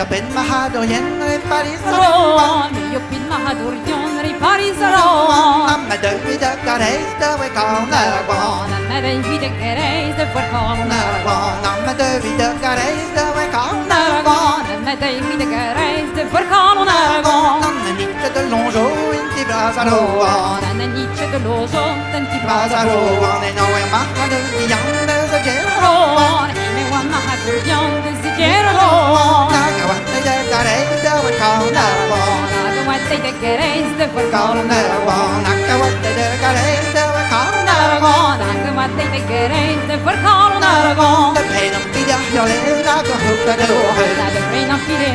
Io ben Mahadur yenri Parisaro Io pin Mahadur yenri Parisaro Amma dövide kareyste ve kalnarvan Amma dövide kareyste ve kalnarvan Amma dövide kareyste ve kalnarvan Amma dövide kareyste ve kalnarvan Anna nitte de lonjo inti brasarovan Anna nitte de lonjo inti brasarovan E nou en Mahadur yande se gerovan E nou en Mahadur yande se gerovan Nagawatte de kareyste ve kalnarvan Nagawatte de kareyste ve kalnarvan Nagawatte de kareyste ve kalnarvan Nagawatte de kareyste ve kalnarvan De prenum pida jole naga hukka dohen De prenum pida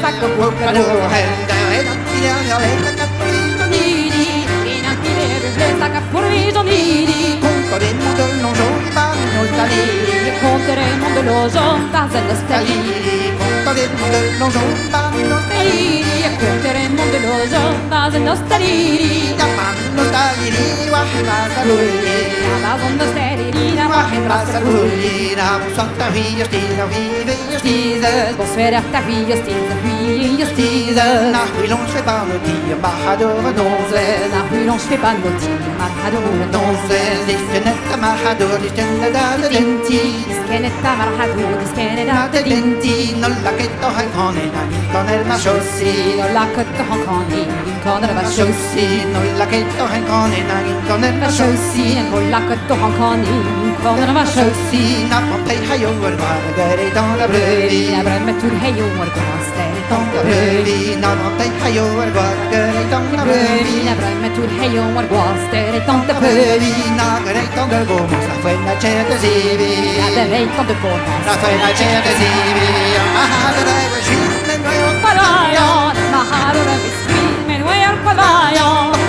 naga hukka dohen De prenum pida jole naga purviso nidi Prenum pida naga purviso nidi Conteremo de lonjo par nostalgie Conteremo de lonjo par nostalgie Conteremo de lonjo par nostalgie Conteremo de lonjo par nostalgie Japan nostalgie wahda saluli Japan nostalgie wahda saluli Namu sotta viestida viestida Bosfera ta viestida Nach wie l'on fait par le tir Mahadur donze Nach wie l'on fait par le tir Mahadur donze Diskenetta Mahadur diskenetta da denti Diskenetta Mahadur diskenetta da denti Non la che to hankone na inconel mashossi Non la che to hankone inconel mashossi Non la che to hankone na inconel mashossi Non la che to hankone inconel mashossi Na pompei hayo vargare dans la brûlie La bremme tur hayo vargare dans la brûlie Na pompei hayo vargare dans la brûlie La bremme tur hayo vargare dans la brûlie Na grei dans le beau la fue la certe zivi La grei dans le beau La fue la certe zivi Mahadur wa shin no yo palayon Mahadur wa shin no yo palayon